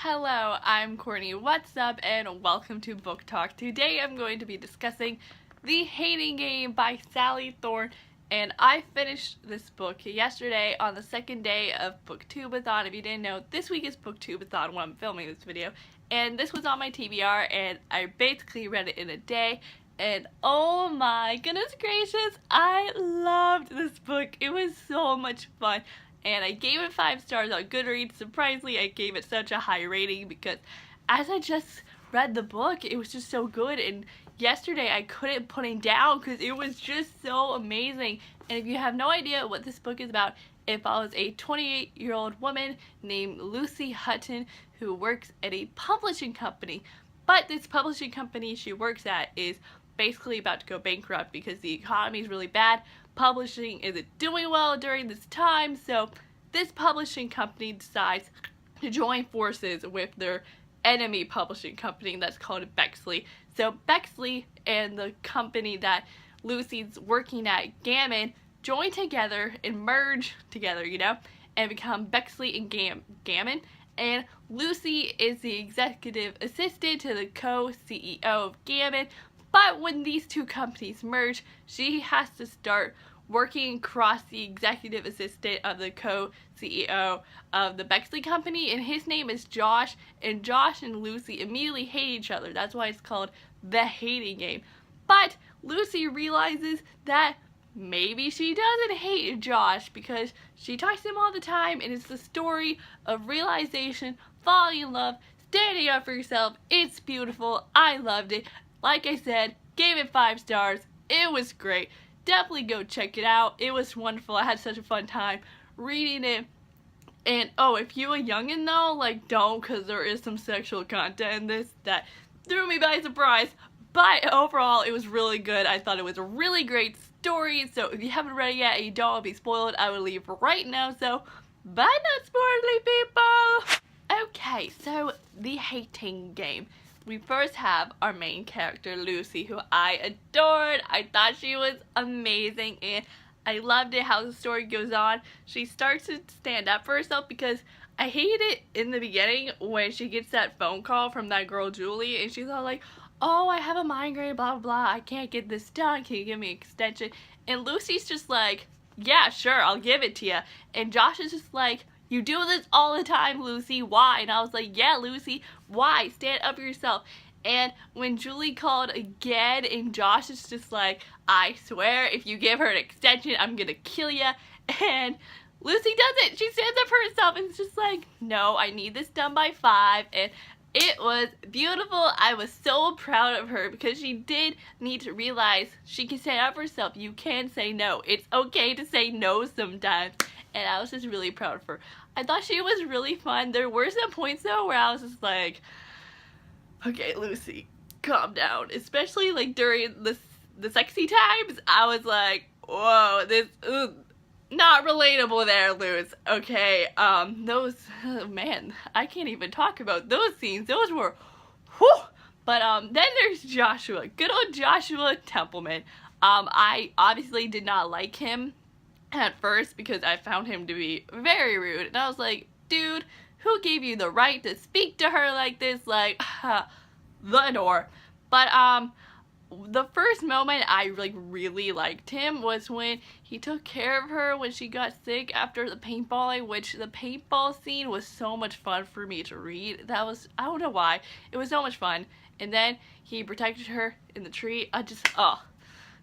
Hello, I'm Courtney. What's up? And welcome to Book Talk. Today I'm going to be discussing The Hating Game by Sally Thorne. And I finished this book yesterday on the second day of BookTubeaThon. If you didn't know, this week is BookTubeaThon when I'm filming this video. And this was on my TBR and I basically read it in a day. And oh my goodness gracious, I loved this book. It was so much fun. And I gave it 5 stars on Goodreads. Surprisingly, I gave it such a high rating because as I just read the book, it was just so good. And yesterday, I couldn't put it down because it was just so amazing. And if you have no idea what this book is about, it follows a 28-year-old woman named Lucy Hutton who works at a publishing company. But this publishing company she works at is basically about to go bankrupt because the economy is really bad. Publishing isn't doing well during this time, so this publishing company decides to join forces with their enemy publishing company that's called Bexley. So Bexley and the company that Lucy's working at, Gammon, join together and merge together, and become Bexley and Gammon. And Lucy is the executive assistant to the co-CEO of Gammon. But when these two companies merge, she has to start working across the executive assistant of the co-CEO of the Bexley company, and his name is Josh, and Josh and Lucy immediately hate each other. That's why it's called The Hating Game. But Lucy realizes that maybe she doesn't hate Josh because she talks to him all the time, and it's the story of realization, falling in love, standing up for yourself. It's beautiful. I loved it. Like I said, gave it 5 stars. It was great. Definitely go check it out. It was wonderful. I had such a fun time reading it. And oh, if you a youngin' though, don't, because there is some sexual content in this that threw me by surprise. But overall, it was really good. I thought it was a really great story. So if you haven't read it yet and you don't want to be spoiled, I would leave right now. So bye, not spoilerly people. Okay, so The Hating Game. We first have our main character, Lucy, who I adored. I thought she was amazing, and I loved it how the story goes on. She starts to stand up for herself because I hated it in the beginning when she gets that phone call from that girl, Julie, and she's all like, oh, I have a migraine, blah, blah, blah. I can't get this done. Can you give me an extension? And Lucy's just like, yeah, sure, I'll give it to you. And Josh is just like, you do this all the time, Lucy. Why? And I was like, yeah, Lucy, why? Stand up for yourself. And when Julie called again, and Josh is just like, I swear, if you give her an extension, I'm gonna kill you. And Lucy does it. She stands up for herself and it's just like, no, I need this done by 5. And it was beautiful. I was so proud of her because she did need to realize she can stand up for herself. You can say no. It's okay to say no sometimes. And I was just really proud of her. I thought she was really fun. There were some points though where I was just like, okay, Lucy, calm down. Especially during the sexy times, I was like, whoa, this, not relatable there, Luz. Okay, those, man, I can't even talk about those scenes. Those were, whew. But then there's Joshua, good old Joshua Templeman. I obviously did not like him at first because I found him to be very rude, and I was like, dude, who gave you the right to speak to her like this? The door. But the first moment I really liked him was when he took care of her when she got sick after the paintballing, which the paintball scene was so much fun for me to read. That was, I don't know why, it was so much fun. And then he protected her in the tree.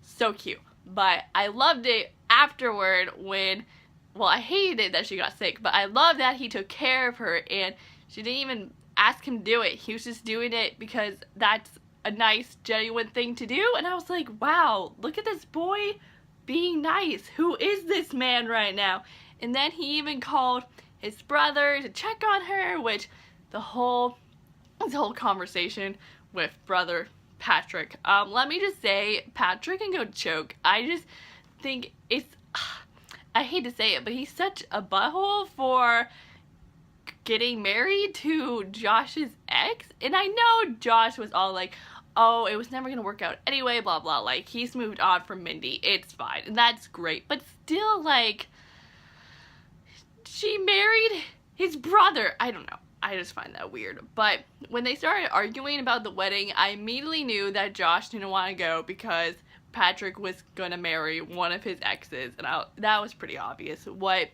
So cute. But I loved it afterward when, well, I hated it that she got sick, but I love that he took care of her and she didn't even ask him to do it. He was just doing it because that's a nice, genuine thing to do. And I was like, wow, look at this boy being nice. Who is this man right now? And then he even called his brother to check on her, which this whole conversation with brother Patrick. Let me just say, Patrick can go choke. I just think it's, I hate to say it, but he's such a butthole for getting married to Josh's ex. And I know Josh was all like, oh, it was never gonna work out anyway, blah, blah. He's moved on from Mindy. It's fine. And that's great. But still, she married his brother. I don't know. I just find that weird. But when they started arguing about the wedding, I immediately knew that Josh didn't want to go because Patrick was gonna marry one of his exes, and that was pretty obvious. What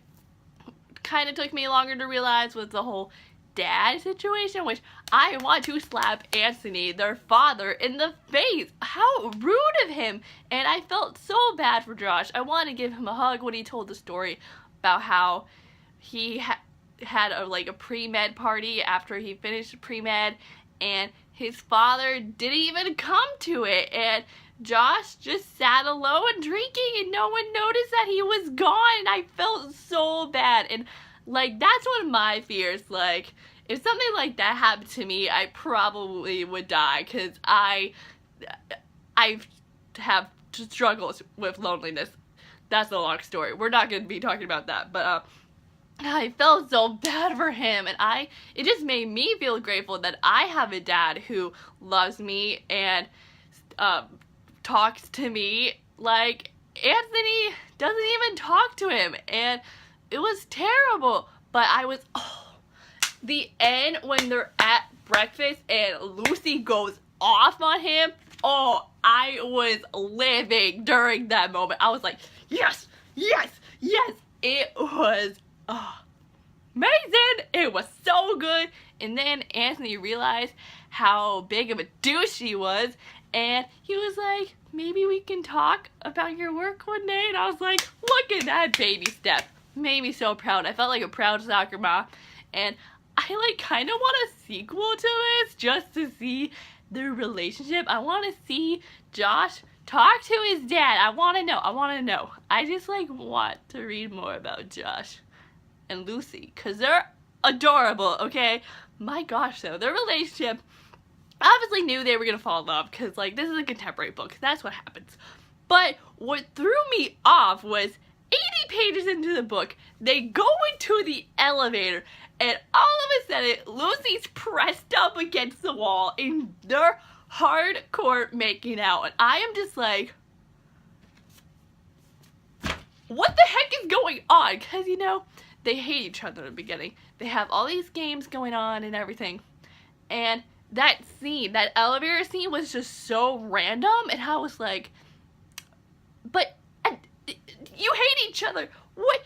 kind of took me longer to realize was the whole dad situation, which I want to slap Anthony, their father, in the face. How rude of him. And I felt so bad for Josh. I wanted to give him a hug when he told the story about how he had a pre-med party after he finished pre-med, and his father didn't even come to it, and Josh just sat alone drinking and no one noticed that he was gone, and I felt so bad. And that's one of my fears. If something like that happened to me, I probably would die, because I have struggles with loneliness. That's a long story. We're not going to be talking about that, but I felt so bad for him, and it just made me feel grateful that I have a dad who loves me and talks to me. Anthony doesn't even talk to him, and it was terrible. But the end when they're at breakfast and Lucy goes off on him, I was living during that moment. I was like, yes, yes, yes. It was amazing. It was so good. And then Anthony realized how big of a douche he was, and he was like, maybe we can talk about your work one day. And I was like, look at that baby step. Made me so proud. I felt like a proud soccer mom, and I kind of want a sequel to this just to see their relationship. I want to see Josh talk to his dad. I want to know. I just want to read more about Josh and Lucy, because they're adorable, okay? My gosh, though, their relationship, I obviously knew they were going to fall in love, because this is a contemporary book. That's what happens. But what threw me off was 80 pages into the book, they go into the elevator, and all of a sudden, Lucy's pressed up against the wall, and they're hardcore making out. And I am just like, what the heck is going on? Because, they hate each other in the beginning. They have all these games going on and everything. And that scene, that elevator scene, was just so random, and I was like, but you hate each other. What?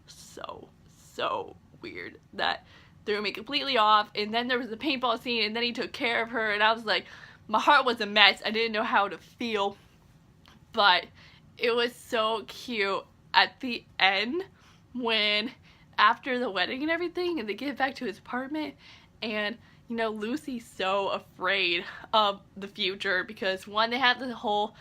So weird. That threw me completely off. And then there was the paintball scene, and then he took care of her, and I was like, my heart was a mess. I didn't know how to feel. But it was so cute at the end when, after the wedding and everything, and they get back to his apartment, and Lucy's so afraid of the future because, one, they have the whole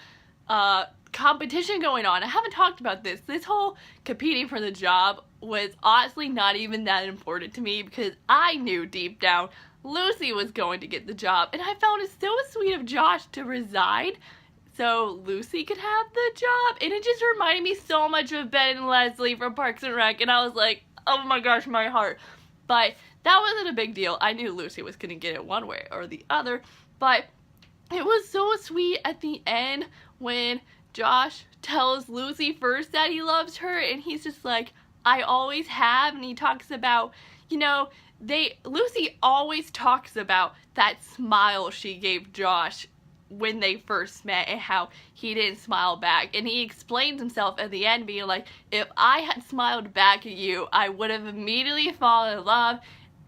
competition going on. I haven't talked about this. This whole competing for the job was honestly not even that important to me, because I knew deep down Lucy was going to get the job, and I found it so sweet of Josh to resign so Lucy could have the job, and it just reminded me so much of Ben and Leslie from Parks and Rec, and I was like, oh my gosh, my heart. But that wasn't a big deal. I knew Lucy was going to get it one way or the other, but it was so sweet at the end when Josh tells Lucy first that he loves her, and he's just like, I always have, and he talks about, Lucy always talks about that smile she gave Josh when they first met and how he didn't smile back, and he explains himself at the end being like, if I had smiled back at you, I would have immediately fallen in love,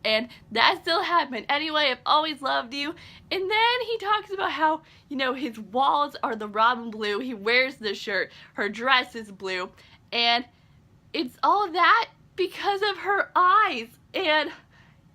and that still happened. Anyway, I've always loved you. And then he talks about how, his walls are the robin blue, he wears the shirt, her dress is blue, and it's all that because of her eyes. And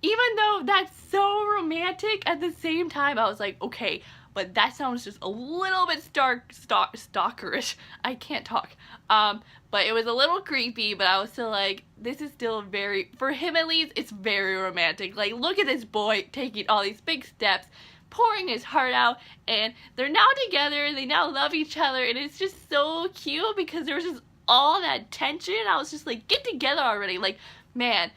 even though that's so romantic, at the same time I was like, okay, but that sounds just a little bit stalkerish. I can't talk. But it was a little creepy, but I was still like, this is still very, for him at least, it's very romantic. Look at this boy taking all these big steps, pouring his heart out, and they're now together, and they now love each other, and it's just so cute because there was just all that tension. I was just like, get together already. Man,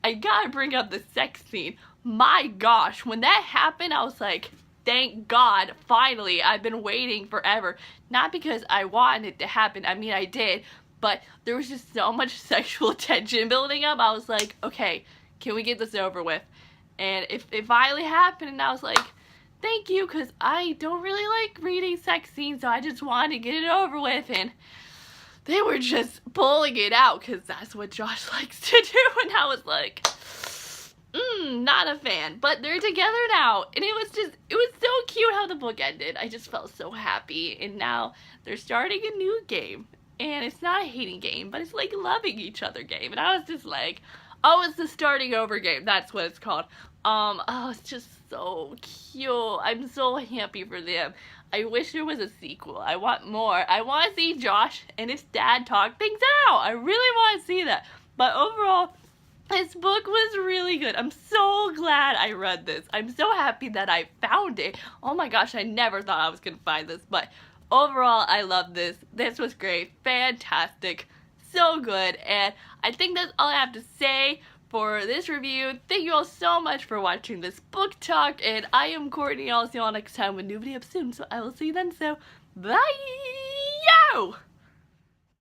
I gotta bring up the sex scene. My gosh, when that happened, I was like, thank God, finally. I've been waiting forever. Not because I wanted it to happen. I mean, I did. But there was just so much sexual tension building up. I was like, okay, can we get this over with? And it finally happened, and I was like, thank you, because I don't really like reading sex scenes, so I just wanted to get it over with. And they were just pulling it out, because that's what Josh likes to do. And I was like, not a fan. But they're together now, and it was so cute how the book ended. I just felt so happy. And now they're starting a new game, and it's not a hating game, but it's like loving each other game. And I was just like, oh, it's the starting over game. That's what it's called. Oh, it's just so cute. I'm so happy for them. I wish there was a sequel. I want more. I want to see Josh and his dad talk things out. I really want to see that. But overall, this book was really good. I'm so glad I read this. I'm so happy that I found it. Oh my gosh, I never thought I was going to find this. But overall, I love this. This was great. Fantastic. So good. And I think that's all I have to say for this review. Thank you all so much for watching this book talk. And I am Courtney. I'll see you all next time with a new video up soon. So I will see you then. So, bye! Yo!